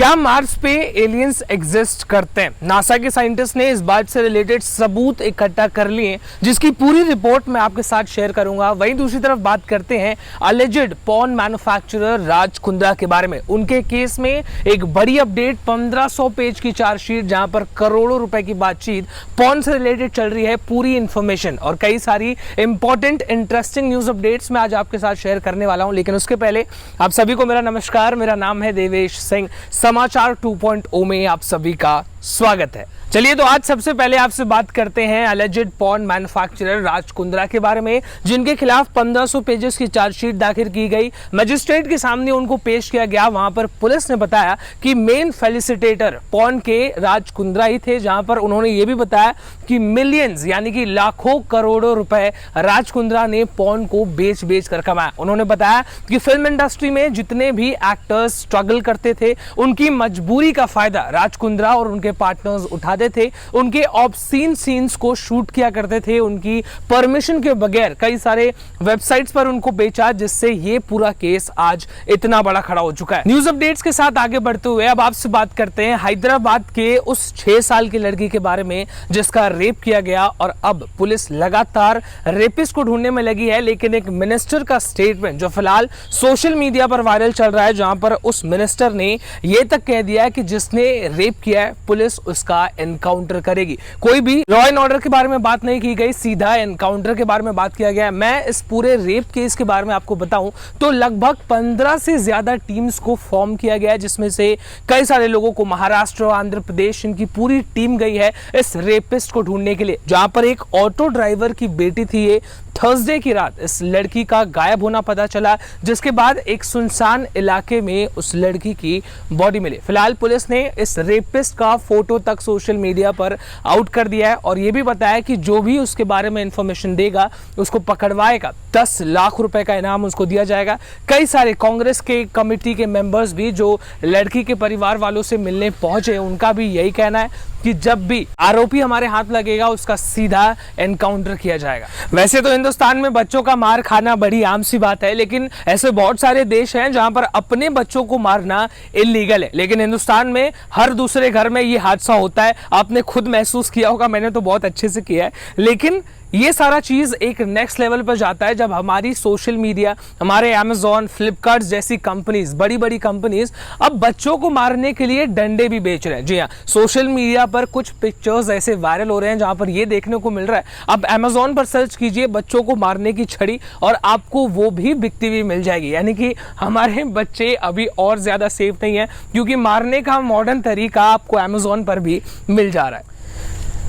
क्या मार्स पे aliens exist करते हैं? नासा के साइंटिस्ट ने इस बात से रिलेटेड सबूत इकट्ठा कर लिए जिसकी पूरी रिपोर्ट मैं आपके साथ शेयर करूंगा। वहीं दूसरी तरफ बात करते हैं alleged porn manufacturer Raj Kundra के बारे में। उनके केस में एक बड़ी अपडेट, 1500 पेज की चार्जशीट जहां पर करोड़ों रुपए की बातचीत पॉर्न से रिलेटेड चल रही है। पूरी इंफॉर्मेशन और कई सारी इंपॉर्टेंट इंटरेस्टिंग न्यूज अपडेट्स मैं आज आपके साथ शेयर करने वाला हूं। लेकिन उसके पहले आप सभी को मेरा नमस्कार। मेरा नाम है देवेश सिंह। समाचार 2.0 में आप सभी का स्वागत है। चलिए तो आज सबसे पहले आपसे बात करते हैं alleged porn manufacturer Raj Kundra के बारे में, जिनके खिलाफ 1500 पेजेस की चार्जशीट दाखिल की गई। मजिस्ट्रेट के सामने उनको पेश किया गया। वहां पर पुलिस ने बताया कि मेन फेलिसिटेटर पॉर्न के राज कुंद्रा ही थे, जहां पर उन्होंने ये भी बताया कि मिलियंस यानी कि लाखों करोड़ों रुपए राज कुंद्रा ने पॉर्न को बेच कर कमाया। उन्होंने बताया कि फिल्म इंडस्ट्री में जितने भी एक्टर्स स्ट्रगल करते थे, उनकी मजबूरी का फायदा राज कुंद्रा और उनके पार्टनर्स उठाते थे। उनके ऑब्सीन सीन्स को शूट किया करते थे, उनकी परमिशन के बगैर कई सारे वेबसाइट्स पर उनको बेचा, जिससे ये पूरा केस आज इतना बड़ा खड़ा हो चुका है। न्यूज अपडेट्स के साथ आगे बढ़ते हुए अब आपसे बात करते हैं हैदराबाद के उस 6 साल की लड़की के बारे में जिसका रेप किया गया। और अब पुलिस लगातार रेपिस्ट को ढूंढने में लगी है। लेकिन एक मिनिस्टर का स्टेटमेंट जो फिलहाल सोशल मीडिया पर वायरल चल रहा है, जहां पर उस मिनिस्टर ने यह तक कह दिया है कि जिसने रेप किया है पुलिस उसका एनकाउंटर करेगी। कोई भी लॉ एंड ऑर्डर के बारे में बात नहीं की गई, सीधा एनकाउंटर के बारे में बात किया गया। मैं इस पूरे रेप केस के बारे में आपको बताऊं तो लगभग 15 से ज्यादा टीम्स को फॉर्म किया गया है, जिसमें से कई सारे लोगों को महाराष्ट्र, आंध्र प्रदेश, इनकी पूरी टीम गई है इस रेपिस्ट को ढूंढने के लिए। जहां पर एक ऑटो ड्राइवर की बेटी थी, ये थर्सडे की रात इस लड़की का गायब होना पता चला, जिसके बाद एक सुनसान इलाके में उस लड़की की बॉडी मिली। फिलहाल पुलिस ने इस रेपिस्ट का फोटो तक सोशल मीडिया पर आउट कर दिया है और यह भी बताया कि जो भी उसके बारे में इंफॉर्मेशन देगा उसको पकड़वाएगा 10 लाख रुपए का इनाम उसको दिया जाएगा। कई सारे कांग्रेस के कमेटी के मेंबर्स भी जो लड़की के परिवार वालों से मिलने पहुंचे, उनका भी यही कहना है कि जब भी आरोपी हमारे हाथ लगेगा उसका सीधा एनकाउंटर किया जाएगा। वैसे तो हिंदुस्तान में बच्चों का मार खाना बड़ी आम सी बात है, लेकिन ऐसे बहुत सारे देश हैं जहां पर अपने बच्चों को मारना इलीगल है। लेकिन हिंदुस्तान में हर दूसरे घर में ये हादसा होता है। आपने खुद महसूस किया होगा, मैंने तो बहुत अच्छे से किया है। लेकिन ये सारा चीज एक नेक्स्ट लेवल पर जाता है जब हमारी सोशल मीडिया, हमारे Amazon, फ्लिपकार्ट जैसी कंपनीज, बड़ी बड़ी कंपनीज अब बच्चों को मारने के लिए डंडे भी बेच रहे हैं। जी हाँ, सोशल मीडिया पर कुछ पिक्चर्स ऐसे वायरल हो रहे हैं जहां पर ये देखने को मिल रहा है। अब Amazon पर सर्च कीजिए बच्चों को मारने की छड़ी और आपको वो भी बिकती हुई मिल जाएगी। यानी कि हमारे बच्चे अभी और ज्यादा सेफ नहीं है, क्योंकि मारने का मॉडर्न तरीका आपको Amazon पर भी मिल जा रहा है।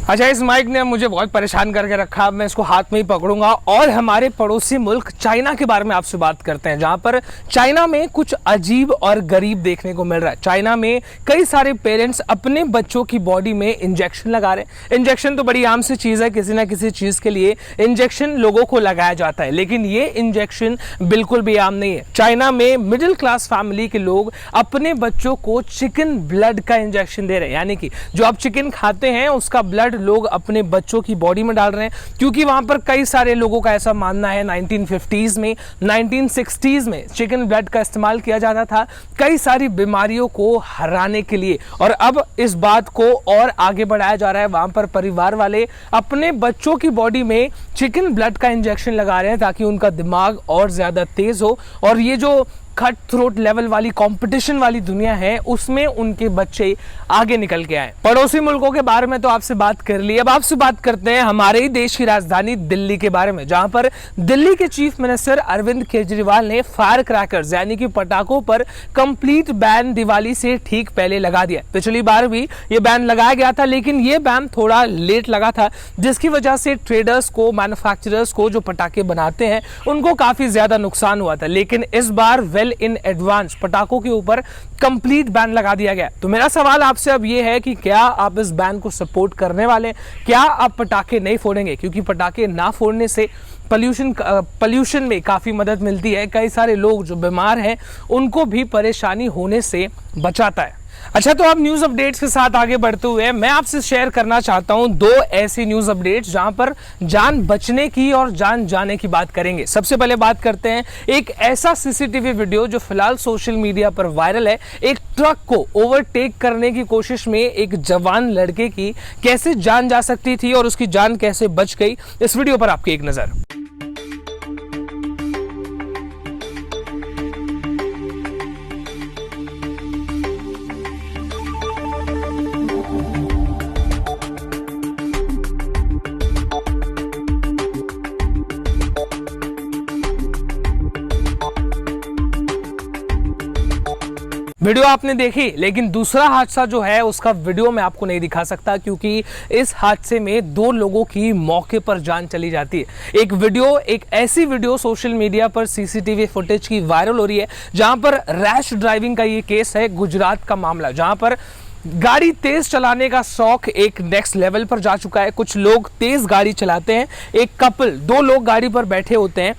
अच्छा, इस माइक ने मुझे बहुत परेशान करके रखा। अब मैं इसको हाथ में ही पकड़ूंगा और हमारे पड़ोसी मुल्क चाइना के बारे में आपसे बात करते हैं, जहां पर चाइना में कुछ अजीब और गरीब देखने को मिल रहा है। चाइना में कई सारे पेरेंट्स अपने बच्चों की बॉडी में इंजेक्शन लगा रहे हैं। इंजेक्शन तो बड़ी आम सी चीज है, किसी ना किसी चीज के लिए इंजेक्शन लोगों को लगाया जाता है, लेकिन ये इंजेक्शन बिल्कुल भी आम नहीं है। चाइना में मिडिल क्लास फैमिली के लोग अपने बच्चों को चिकन ब्लड का इंजेक्शन दे रहे हैं। यानी कि जो आप चिकन खाते हैं उसका ब्लड लोग अपने बच्चों की बॉडी में डाल रहे हैं, क्योंकि वहां पर कई सारे लोगों का ऐसा मानना है 1950s में, 1960s में चिकन ब्लड का इस्तेमाल किया जाता था कई सारी बीमारियों को हराने के लिए। और अब इस बात को और आगे बढ़ाया जा रहा है। वहां पर परिवार वाले अपने बच्चों की बॉडी में चिकन ब्लड का इंजेक्शन लगा रहे हैं ताकि उनका दिमाग और ज्यादा तेज हो और ये जो कट थ्रोट लेवल वाली कंपटीशन वाली दुनिया है उसमें उनके बच्चे आगे निकल के आए। पड़ोसी मुल्कों के बारे में तो आपसे बात कर ली। अब आपसे बात करते हैं हमारे ही देश की राजधानी दिल्ली के बारे में, जहां पर दिल्ली के चीफ मिनिस्टर अरविंद केजरीवाल ने फायर क्रैकर्स यानी कि पटाखों पर कंप्लीट बैन दिवाली से ठीक पहले लगा दिया। पिछली बार भी ये बैन लगाया गया था, लेकिन ये बैन थोड़ा लेट लगा था, जिसकी वजह से ट्रेडर्स को, मैन्युफैक्चरर्स को जो पटाखे बनाते हैं उनको काफी ज्यादा नुकसान हुआ था। लेकिन इस बार वेल इन एडवांस पटाखों के ऊपर कंप्लीट बैन लगा दिया गया। तो मेरा सवाल आपसे अब ये है कि क्या आप इस बैन को सपोर्ट करने वाले हैं? क्या आप पटाखे नहीं फोड़ेंगे? क्योंकि पटाखे ना फोड़ने से पॉल्यूशन में काफी मदद मिलती है। कई सारे लोग जो बीमार हैं उनको भी परेशानी होने से बचाता है। अच्छा, तो अब न्यूज अपडेट्स के साथ आगे बढ़ते हुए मैं आपसे शेयर करना चाहता हूं दो ऐसी न्यूज अपडेट्स जहां पर जान बचने की और जान जाने की बात करेंगे। सबसे पहले बात करते हैं एक ऐसा सीसीटीवी वीडियो जो फिलहाल सोशल मीडिया पर वायरल है। एक ट्रक को ओवरटेक करने की कोशिश में एक जवान लड़के की कैसे जान जा सकती थी और उसकी जान कैसे बच गई, इस वीडियो पर आपकी एक नजर। वीडियो आपने देखी, लेकिन दूसरा हादसा जो है उसका वीडियो मैं आपको नहीं दिखा सकता क्योंकि इस हादसे में दो लोगों की मौके पर जान चली जाती है। एक ऐसी वीडियो सोशल मीडिया पर सीसीटीवी फुटेज की वायरल हो रही है जहां पर रैश ड्राइविंग का ये केस है, गुजरात का मामला, जहां पर गाड़ी तेज चलाने का शौक एक नेक्स्ट लेवल पर जा चुका है। कुछ लोग तेज गाड़ी चलाते हैं, एक कपल, दो लोग गाड़ी पर बैठे होते हैं,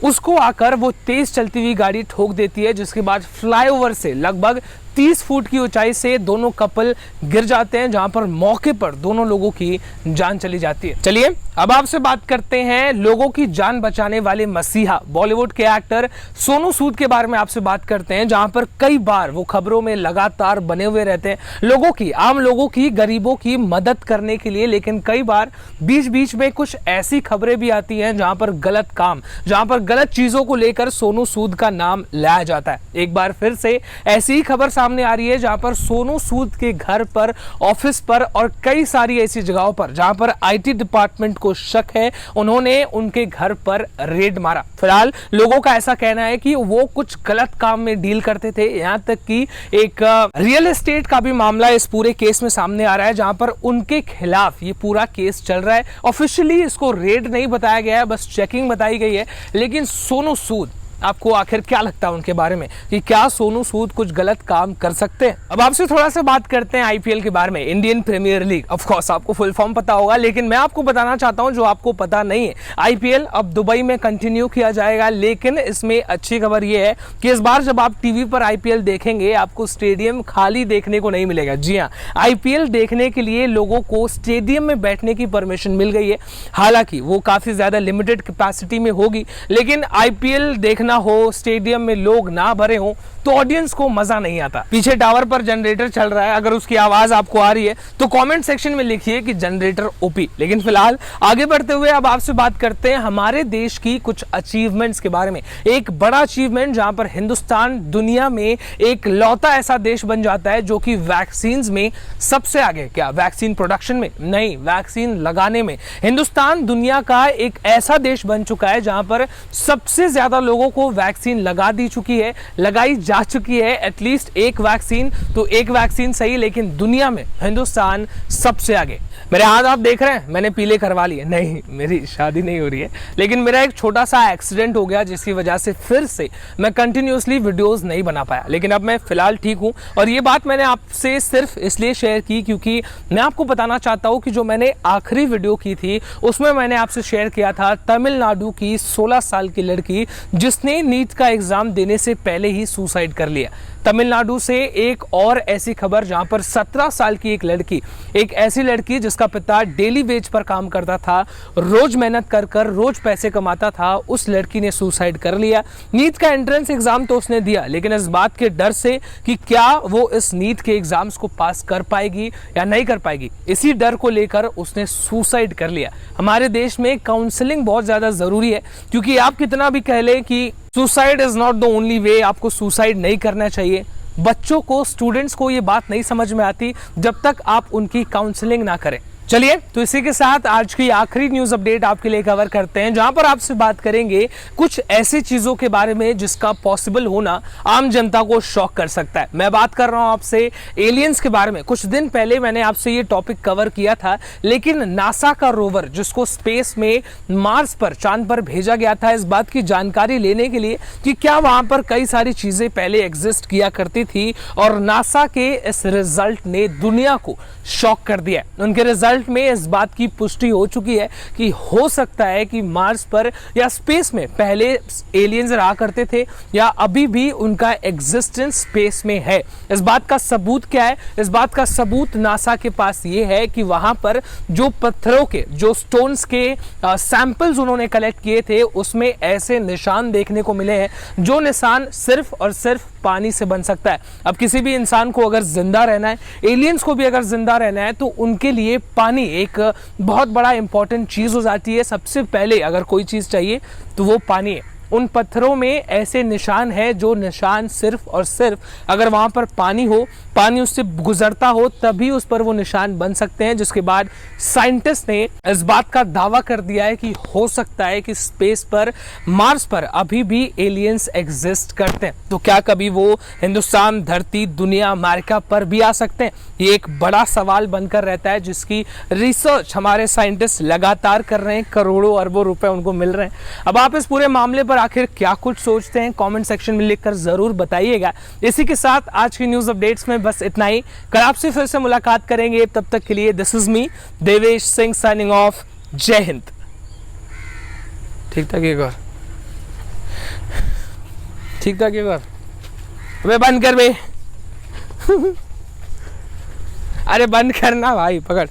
उसको आकर वो तेज चलती हुई गाड़ी ठोक देती है, जिसके बाद फ्लाईओवर से लगभग 30 फुट की ऊंचाई से दोनों कपल गिर जाते हैं, जहां पर मौके पर दोनों लोगों की जान चली जाती है। चलिए अब आपसे बात करते हैं लोगों की जान बचाने वाले मसीहा बॉलीवुड के एक्टर सोनू सूद के बारे में आपसे बात करते हैं, जहां पर कई बार वो खबरों में लगातार बने हुए रहते हैं लोगों की, आम लोगों की, गरीबों की मदद करने के लिए। लेकिन कई बार बीच बीच में कुछ ऐसी खबरें भी आती हैं जहां पर गलत काम, जहां पर गलत चीजों को लेकर सोनू सूद का नाम लाया जाता है। एक बार फिर से ऐसी ही खबर सामने आ रही है जहां पर सोनू सूद के घर पर, ऑफिस पर और कई सारी ऐसी जगहों पर जहां पर आईटी डिपार्टमेंट को शक है, उन्होंने उनके घर पर रेड मारा। फिलहाल लोगों का ऐसा कहना है कि वो कुछ गलत काम में डील करते थे, यहां तक कि एक रियल एस्टेट का भी मामला इस पूरे केस में सामने आ रहा है जहां पर उनके खिलाफ ये पूरा केस चल रहा है। ऑफिशियली इसको रेड नहीं बताया गया है, बस चेकिंग बताई गई है। लेकिन सोनू सूद, आपको आखिर क्या लगता है उनके बारे में कि क्या सोनू सूद कुछ गलत काम कर सकते हैं? अब आपसे थोड़ा सा बात करते हैं आईपीएल के बारे में, Indian Premier League. Of course आपको फुल फॉर्म पता होगा, लेकिन मैं आपको बताना चाहता हूं जो आपको पता नहीं है। आईपीएल अब दुबई में कंटिन्यू किया जाएगा, लेकिन इसमें अच्छी खबर यह है कि इस बार जब आप टीवी पर आईपीएल देखेंगे आपको स्टेडियम खाली देखने को नहीं मिलेगा। जी हाँ, आईपीएल देखने के लिए लोगों को स्टेडियम में बैठने की परमिशन मिल गई है। हालांकि वो काफी ज्यादा लिमिटेड कैपेसिटी में होगी, लेकिन आईपीएल देखना हो, स्टेडियम में लोग ना भरे हो तो ऑडियंस को मजा नहीं आता। पीछे टावर पर जनरेटर चल रहा है, अगर उसकी आवाज आपको आ रही है तो कमेंट सेक्शन में लिखिए कि जनरेटर ओपी। लेकिन फिलहाल आगे बढ़ते हुए अब आपसे बात करते हैं हमारे देश की कुछ अचीवमेंट्स के बारे में। एक बड़ा अचीवमेंट जहां पर हिंदुस्तान दुनिया में एक लौता ऐसा देश बन जाता है जो कि वैक्सीन में सबसे आगे, क्या वैक्सीन प्रोडक्शन में नहीं, वैक्सीन लगाने में हिंदुस्तान दुनिया का एक ऐसा देश बन चुका है जहां पर सबसे ज्यादा लोगों को वैक्सीन लगा दी चुकी है, लगाई जा चुकी है। एटलीस्ट एक वैक्सीन, तो एक वैक्सीन सही, लेकिन दुनिया में हिंदुस्तान सबसे आगे। मेरे हाथ आप देख रहे हैं, मैंने पीले करवा लिए, नहीं मेरी शादी नहीं हो रही है, लेकिन मेरा एक छोटा सा एक्सीडेंट हो गया जिसकी वजह से फिर से मैं कंटिन्यूअसली वीडियोस नहीं बना पाया। लेकिन अब मैं फिलहाल ठीक हूं और ये बात मैंने आपसे सिर्फ इसलिए शेयर की क्योंकि मैं आपको बताना चाहता हूं कि जो मैंने आखिरी वीडियो की थी उसमें मैंने आपसे शेयर किया था तमिलनाडु की 16 साल की लड़की जिसने नीट का एग्जाम देने से पहले ही सुसाइड कर लिया। तमिलनाडु से एक और ऐसी खबर जहां पर 17 साल की एक लड़की, एक ऐसी लड़की जिसका पिता डेली वेज पर काम करता था, रोज मेहनत कर कर रोज पैसे कमाता था, उस लड़की ने सुसाइड कर लिया। नीट का एंट्रेंस एग्जाम तो उसने दिया, लेकिन इस बात के डर से कि क्या वो इस नीट के एग्जाम्स को पास कर पाएगी या नहीं कर पाएगी, इसी डर को लेकर उसने सुसाइड कर लिया। हमारे देश में काउंसलिंग बहुत ज्यादा जरूरी है, क्योंकि आप कितना भी कह लें कि suicide is not the only way, आपको सुसाइड नहीं करना चाहिए। बच्चों को, स्टूडेंट्स को ये बात नहीं समझ में आती जब तक आप उनकी काउंसलिंग ना करें। चलिए, तो इसी के साथ आज की आखिरी न्यूज अपडेट आपके लिए कवर करते हैं, जहां पर आपसे बात करेंगे कुछ ऐसी चीजों के बारे में जिसका पॉसिबल होना आम जनता को शॉक कर सकता है। मैं बात कर रहा हूं आपसे एलियंस के बारे में। कुछ दिन पहले मैंने आपसे ये टॉपिक कवर किया था, लेकिन नासा का रोवर जिसको स्पेस में मार्स पर, चांद पर भेजा गया था, इस बात की जानकारी लेने के लिए कि क्या वहां पर कई सारी चीजें पहले एग्जिस्ट किया करती थी, और नासा के इस रिजल्ट ने दुनिया को शॉक कर दिया। उनके रिजल्ट रिजल्ट में इस बात की पुष्टि हो चुकी है कि हो सकता है कि मार्स पर या स्पेस में पहले एलियंस रहा करते थे या अभी भी उनका एग्जिस्टेंस स्पेस में है। इस बात का सबूत क्या है? इस बात का सबूत नासा के पास ये है कि वहां पर जो पत्थरों के, जो स्टोन्स के सैंपल्स उन्होंने कलेक्ट किए थे, उसमें ऐसे निशान देखने को मिले हैं जो निशान सिर्फ और सिर्फ पानी से बन सकता है। अब किसी भी इंसान को अगर जिंदा रहना है, एलियंस को भी अगर जिंदा रहना है, तो उनके लिए पानी एक बहुत बड़ा इंपॉर्टेंट चीज हो जाती है। सबसे पहले अगर कोई चीज चाहिए तो वो पानी है। उन पत्थरों में ऐसे निशान है जो निशान सिर्फ और सिर्फ अगर वहां पर पानी हो, पानी उससे गुजरता हो, तभी उस पर वो निशान बन सकते हैं। जिसके बाद साइंटिस्ट ने इस बात का दावा कर दिया है कि हो सकता है कि स्पेस पर, मार्स पर अभी भी एलियंस एग्जिस्ट करते हैं। तो क्या कभी वो हिंदुस्तान, धरती, दुनिया, अमेरिका पर भी आ सकते हैं? ये एक बड़ा सवाल बनकर रहता है जिसकी रिसर्च हमारे साइंटिस्ट लगातार कर रहे हैं। करोड़ों अरबों रुपए उनको मिल रहे हैं। अब आप इस पूरे मामले पर आखिर क्या कुछ सोचते हैं, कमेंट सेक्शन में लिखकर जरूर बताइएगा। इसी के साथ आज की न्यूज अपडेट्स में बस इतना ही। कल आपसे फिर से मुलाकात करेंगे, तब तक के लिए this is me Devesh Singh signing off. जय हिंद। ठीक ठाक एक बार, ठीक ठाक एक बार। वे बंद कर बे। अरे बंद करना भाई, पकड़।